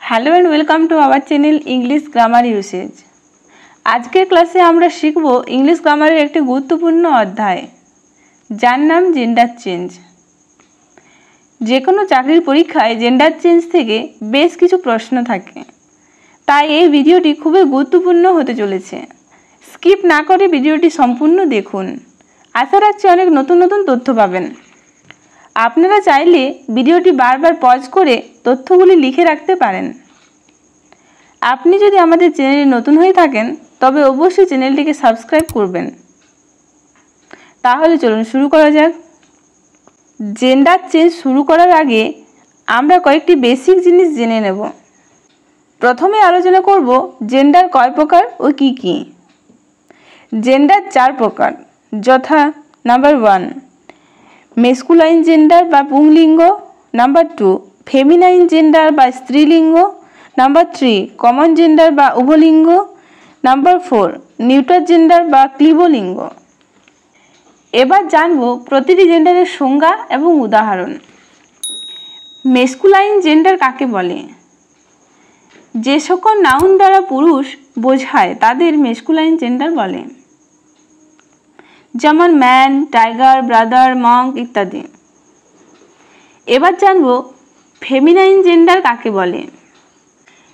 Hello and welcome to our channel English grammar usage. आजकेर क्लासे आमरा शिखबो इंग्लिश ग्रामारेर एकटी गुरुत्वपूर्ण अध्याय जार नाम जेंडार चेंज। जे कोनो चाकरिर परीक्षाय जेंडार चेंज थेके बेश किछु प्रश्न थाके, ताई एई भिडियोटी खूबই गुरुत्वपूर्ण होते चलेছে। स्किप ना करे भिडियोटी सम्पूर्ण देखुन। आशा राखছি অনেক নতুন নতুন তথ্য পাবেন। আপনারা চাইলে ভিডিওটি বারবার পজ করে তথ্যগুলি লিখে রাখতে পারেন। আপনি যদি আমাদের চ্যানেলে নতুন হয়ে থাকেন তবে অবশ্যই চ্যানেলটিকে সাবস্ক্রাইব করবেন। তাহলে চলুন শুরু করা যাক। জেন্ডার চেঞ্জ শুরু করার আগে আমরা কয়েকটি বেসিক জিনিস জেনে নেব। প্রথমে আলোচনা করব জেন্ডার কয় প্রকার ও কি কি। জেন্ডার চার প্রকার, যথা নাম্বার 1 মেসকুলাইন জেন্ডার বা পুংলিঙ্গ, নাম্বার 2 ফেমিনাইন জেন্ডার বা স্ত্রীলিঙ্গ, নাম্বার 3 কমন জেন্ডার বা উভলিঙ্গ, নাম্বার 4 নিউট্রাল জেন্ডার বা ক্লীবলিঙ্গ। এবার জানব প্রতিটি জেন্ডারের সংজ্ঞা এবং উদাহরণ। মেসকুলাইন জেন্ডার কাকে বলে? যে সকল নাউন দ্বারা পুরুষ বোঝায় তাদের মেসকুলাইন জেন্ডার বলে, যেমন ম্যান, টাইগার, ব্রাদার, মঙ্ক ইত্যাদি। এবার জানব ফেমিনাইন জেন্ডার কাকে বলে।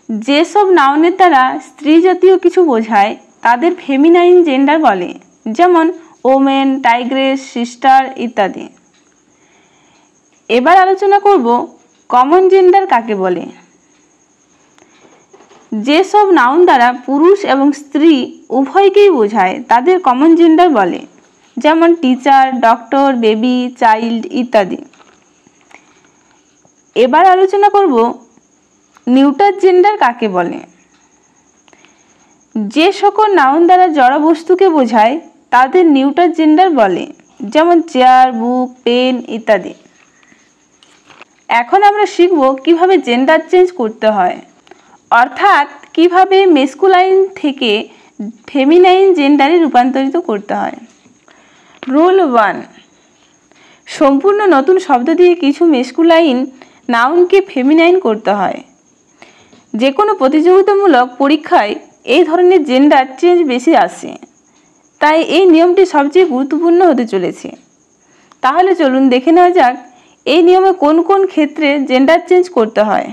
যেসব নাউনের দ্বারা স্ত্রী জাতীয় কিছু বোঝায় তাদের ফেমিনাইন জেন্ডার বলে, যেমন ওমেন, টাইগ্রেস, সিস্টার ইত্যাদি। এবার আলোচনা করব কমন জেন্ডার কাকে বলে। যেসব নাউন দ্বারা পুরুষ এবং স্ত্রী উভয়কেই বোঝায় তাদের কমন জেন্ডার বলে, যেমন টিচার, ডক্টর, বেবি, চাইল্ড ইত্যাদি। এবার আলোচনা করব নিউট্রাল জেন্ডার কাকে বলে। যে সকল নাউন দ্বারা জড় বস্তুকে বোঝায় তাদের নিউট্রাল জেন্ডার বলে, যেমন চেয়ার, বুক, পেন ইত্যাদি। এখন আমরা শিখব কিভাবে জেন্ডার চেঞ্জ করতে হয়, অর্থাৎ কিভাবে মেসকুলাইন থেকে ফেমিনাইন জেন্ডারে রূপান্তরিত করতে হয়। রুল 1, সম্পূর্ণ নতুন শব্দ দিয়ে কিছু মেসকুলাইন নাউনকে ফেমিনাইন করতে হয়। যে কোনো প্রতিযোগিতামূলক পরীক্ষায় এই ধরনের জেন্ডার চেঞ্জ বেশি আসে, তাই এই নিয়মটি সবচেয়ে গুরুত্বপূর্ণ হতে চলেছে। তাহলে চলুন দেখে নেওয়া যাক এই নিয়মে কোন কোন ক্ষেত্রে জেন্ডার চেঞ্জ করতে হয়।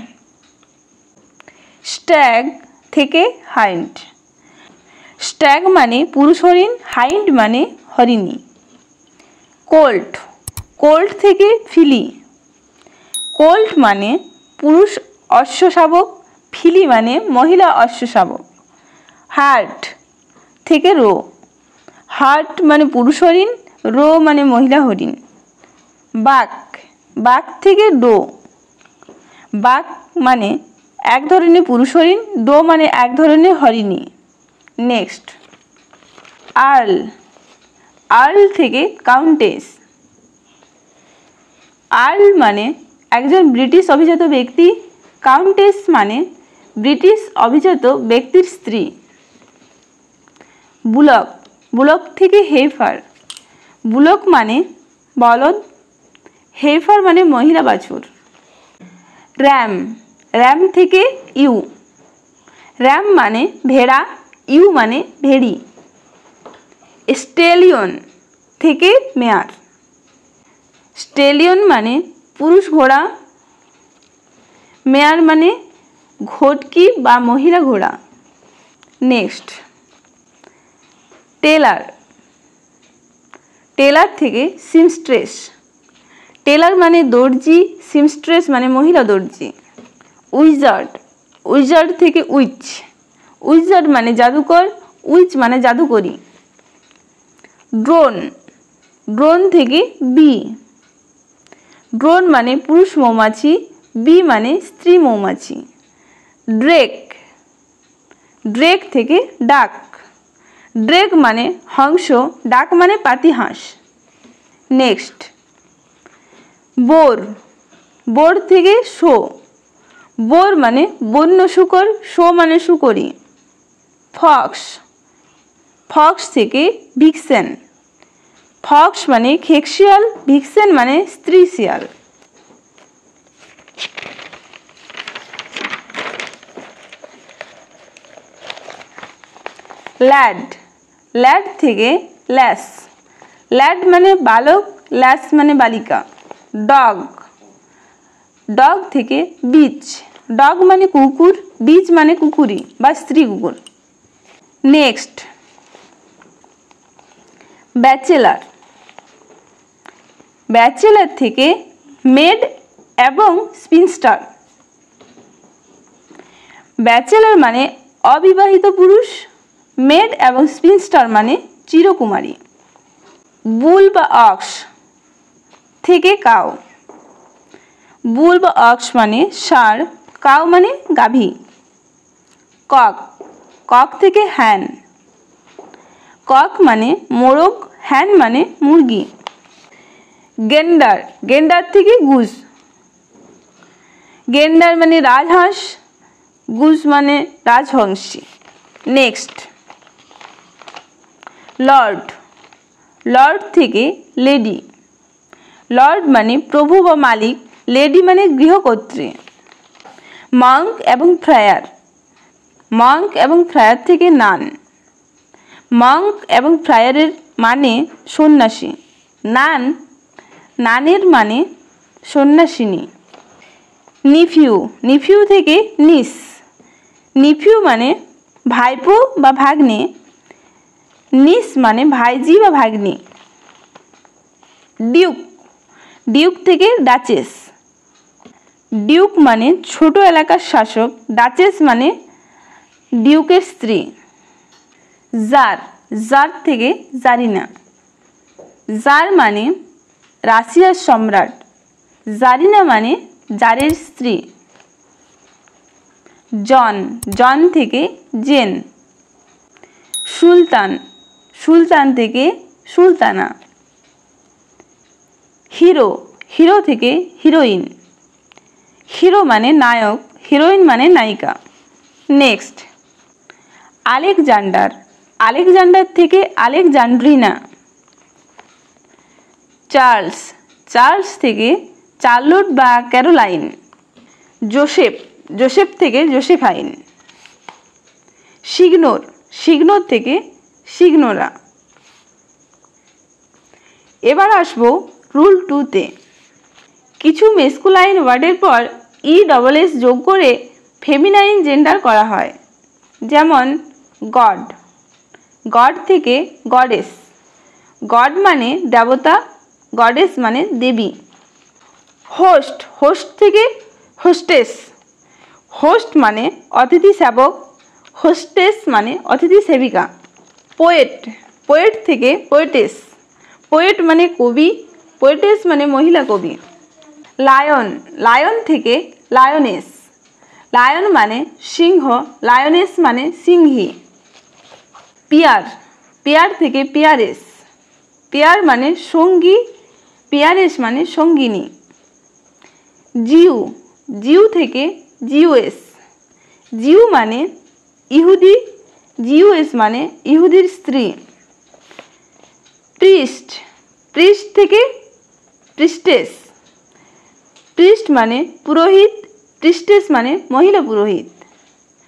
স্ট্যাগ থেকে হাইন্ড। স্ট্যাগ মানে পুরুষ হরিণ, হাইন্ড মানে হরিণী। কোল্ট, কোল্ট থেকে ফিলি। কোল্ট মানে পুরুষ অশ্বশাবক, ফিলি মানে মহিলা অশ্বশাবক। হার্ট থেকে রো। হার্ট মানে পুরুষ হরিণ, রো মানে মহিলা হরিণ। বাক, বাক থেকে ডো। বাক মানে এক ধরনের পুরুষ হরিণ, ডো মানে এক ধরনের হরিণী। Next earl. আর্ল থেকে কাউন্টেস। আর্ল মানে একজন ব্রিটিশ অভিজাত ব্যক্তি, কাউন্টেস মানে ব্রিটিশ অভিজাত ব্যক্তির স্ত্রী। বুলক, বুলক থেকে হেইফার। বুলক মানে বলদ, হেইফার মানে মহিলা বাছুর। র্যাম, র্যাম থেকে ইউ। র্যাম মানে ভেড়া, ইউ মানে ভেড়ি। স্টেলিয়ন থেকে মেয়ার। স্টেলিয়ন মানে পুরুষ ঘোড়া, মেয়ার মানে ঘোটকি বা মহিলা ঘোড়া। Next teller. টেলার থেকে সিমস্ট্রেস। টেলার মানে দর্জি, সিমস্ট্রেস মানে মহিলা দর্জি। উইজার্ড, উইজার্ড থেকে উইচ। উইজার্ড মানে জাদুকর, উইচ মানে জাদুকরী। ড্রোন, ড্রোন থেকে বি। ড্রোন মানে পুরুষ মৌমাছি, বি মানে স্ত্রী মৌমাছি। ড্রেক, ড্রেক থেকে ডাক। ড্রেক মানে হংস, ডাক মানে পাতিহাঁস। Next boar. বোর থেকে শো। বোর মানে বন্য শূকর, শো মানে শূকরী। ফক্স, ফক্স থেকে ভিক্সেন। ফক্স মানে খেকশিয়াল, ভিক্সেন মানে স্ত্রী শিয়াল। ল্যাড, ল্যাড থেকে ল্যাস, ল্যাড মানে বালক, ল্যাস মানে বালিকা। ডগ, ডগ থেকে বিচ, ডগ মানে কুকুর, বিচ মানে কুকুরি বা স্ত্রী কুকুর। নেক্সট, ব্যাচেলার, ব্যাচেলার থেকে মেড এবং স্পিনস্টার। ব্যাচেলার মানে অবিবাহিত পুরুষ, মেড এবং স্পিনস্টার মানে চিরকুমারী। বুল বা অক্স থেকে কাউ, বুল বা অক্স মানে ষাঁড়, কাউ মানে গাভী। কক, কক থেকে হ্যান, কক মানে মোরগ, হ্যান মানে মুরগি। গেন্ডার, গেন্ডার থেকে গুজ, গেন্ডার মানে রাজহাঁস, গুজ মানে রাজহংসী। নেক্সট, লর্ড, লর্ড থেকে লেডি, লর্ড মানে প্রভু বা মালিক, লেডি মানে গৃহকর্ত্রী। মঙ্ক এবং ফ্রায়ার, মঙ্ক এবং ফ্রায়ার থেকে নান, মঙ্ক এবং ফ্রায়ারের মানে সন্ন্যাসী, নান, নানের মানে সন্ন্যাসিনী। নিফিউ, নিফিউ থেকে নিস, নিফিউ মানে ভাইপো বা ভাগ্নে, নিস মানে ভাইজি বা ভাগ্নি। ডিউক, ডিউক থেকে ডাচেস, ডিউক মানে ছোট এলাকার শাসক, ডাচেস মানে ডিউকের স্ত্রী। জার, জার থেকে জারিনা, জার মানে রাশিয়ার সম্রাট, জারিনা মানে জারের স্ত্রী। জন, জন থেকে জেন। সুলতান, সুলতান থেকে সুলতানা। হিরো, হিরো থেকে হিরোইন, হিরো মানে নায়ক, হিরোইন মানে নায়িকা। নেক্সট, আলেকজান্ডার, আলেকজান্ডার থেকে আলেকজান্ড্রিনা। চার্লস, চার্লস থেকে চার্লোট বা ক্যারোলাইন। জোসেফ, জোসেফ থেকে জোসেফাইন। সিগনোর, সিগনোর থেকে সিগনোরা। এবার আসবো রুল 2-তে। কিছু মেস্কুলাইন ওয়ার্ডের পর ESS যোগ করে ফেমিনাইন জেন্ডার করা হয়, যেমন গড, গড থেকে গডেস, গড মানে দেবতা, গডেস মানে দেবী। হোস্ট, হোস্ট থেকে হোস্টেস, হোস্ট মানে অতিথি সেবক, হোস্টেস মানে অতিথি সেবিকা। পোয়েট, পোয়েট থেকে পোয়েটেস, পোয়েট মানে কবি, পোয়েটেস মানে মহিলা কবি। লায়ন, লায়ন থেকে লায়নেস, লায়ন মানে সিংহ, লায়নেস মানে সিংহী। পিয়ার, পিয়ার থেকে পিয়ারেস, পিয়ার মানে সঙ্গী, পিয়ারেস মানে সঙ্গিনী। জিউ, জিউ থেকে জিউএস, জিউ মানে ইহুদি, জিউএস মানে ইহুদির স্ত্রী। প্রিস্ট, প্রিস্ট থেকে প্রিস্টেস, প্রিস্ট মানে পুরোহিত, প্রিস্টেস মানে মহিলা পুরোহিত।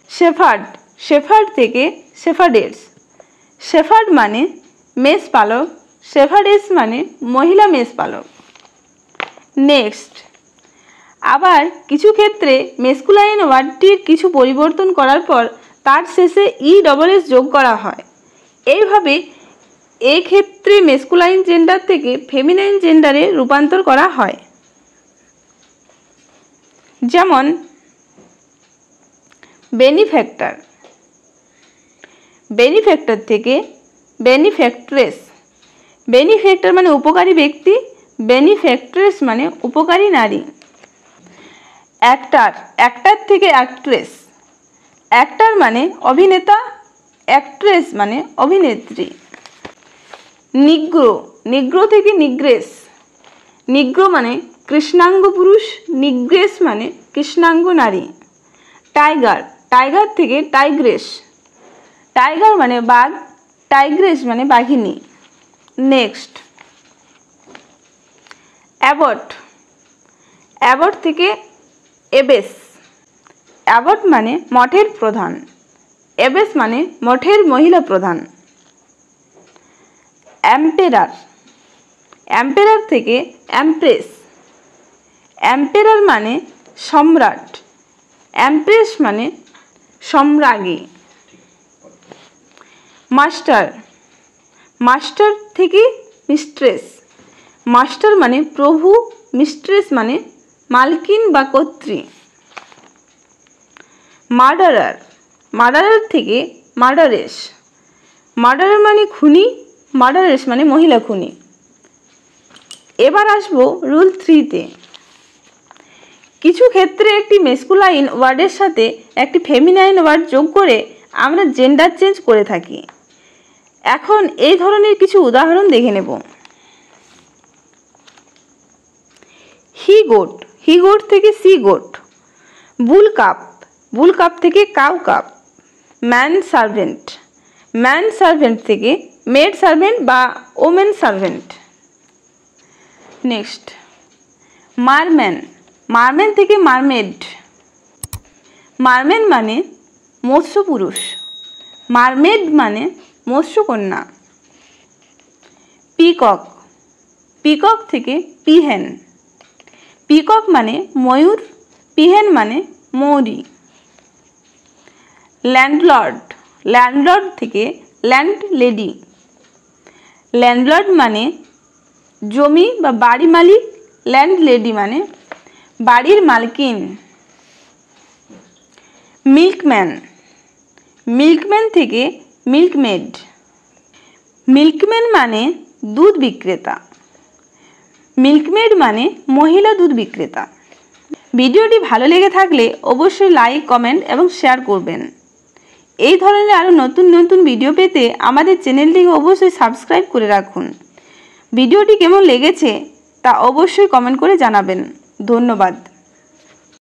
শেফার্ড, শেফার্ড থেকে শেফার্ডেস, শেফার্ড মানে মেষ পালক, শেফার্ডেস মানে মহিলা মেষ পালক। নেক্সট, আবার কিছু ক্ষেত্রে মেস্কুলাইন ওয়ার্ডটির কিছু পরিবর্তন করার পর তার শেষে ESS যোগ করা হয়। এইভাবে এই ক্ষেত্রে মেস্কুলাইন জেন্ডার থেকে ফেমিনাইন জেন্ডারে রূপান্তর করা হয়। যেমন বেনিফ্যাক্টর, বেনিফ্যাক্টর থেকে বেনিফ্যাক্ট্রেস, বেনিফ্যাক্টর মানে উপকারী ব্যক্তি, বেনিফ্যাক্ট্রেস মানে উপকারী নারী। অ্যাক্টার, অ্যাক্টার থেকে অ্যাক্ট্রেস, অ্যাক্টার মানে অভিনেতা, অ্যাক্ট্রেস মানে অভিনেত্রী। নিগ্রো, নিগ্রো থেকে নিগ্রেস, নিগ্রো মানে কৃষ্ণাঙ্গ পুরুষ, নিগ্রেস মানে কৃষ্ণাঙ্গ নারী। টাইগার, টাইগার থেকে টাইগ্রেস, টাইগার মানে বাঘ, টাইগ্রেস মানে বাঘিনী। নেক্সট, অ্যাবট, অ্যাবট থেকে এবেস, অ্যাবট মানে মঠের প্রধান, এবেস মানে মঠের মহিলা প্রধান। এম্পেরার, এম্পেরার থেকে এমপ্রেস। এম্পেরার মানে সম্রাট, এমপ্রেস মানে সম্রাজ্ঞী। মাস্টার, মাস্টার থেকে মিস্ট্রেস। মাস্টার মানে প্রভু, মিস্ট্রেস মানে মালকিন বা কর্ত্রী। মার্ডারার, মার্ডারার থেকে মার্ডারেস। মার্ডারার মানে খুনি, মার্ডারেস মানে মহিলা খুনি। এবার আসবো রুল 3-তে। কিছু ক্ষেত্রে একটি মেস্কুলাইন ওয়ার্ডের সাথে একটি ফেমিনাইন ওয়ার্ড যোগ করে আমরা জেন্ডার চেঞ্জ করে থাকি। এখন এই ধরনের কিছু উদাহরণ দেখে নেব। হি গোট, হি গোট থেকে সি গোট। বুল কাপ, বুল কাপ থেকে cow cup. Man servant, man servant থেকে মেড সার্ভেন্ট বা ওমেন সার্ভেন্ট। নেক্সট, মারম্যান, মারম্যান থেকে মারমেড। মারম্যান মানে মৎস্য পুরুষ, মারমেড মানে মৎস্যকন্যা। পিকক, পিকক থেকে পিহেন। পিকক মানে ময়ূর, পিহেন মানে মৌরি। ল্যান্ডলর্ড, ল্যান্ডলর্ড থেকে ল্যান্ড লেডি। ল্যান্ডলর্ড মানে জমি বা বাড়ি মালিক, ল্যান্ড লেডি মানে বাড়ির মালকিন। মিল্কম্যান, মিল্কম্যান থেকে মিল্কমেড। মিল্কম্যান মানে দুধ বিক্রেতা, মিল্কমেড মানে মহিলা দুধ বিক্রেতা। ভিডিওটি ভালো লেগে থাকলে অবশ্যই লাইক, কমেন্ট এবং শেয়ার করবেন। এই ধরনের আরও নতুন নতুন ভিডিও পেতে আমাদের চ্যানেলটিকে অবশ্যই সাবস্ক্রাইব করে রাখুন। ভিডিওটি কেমন লেগেছে তা অবশ্যই কমেন্ট করে জানাবেন। ধন্যবাদ।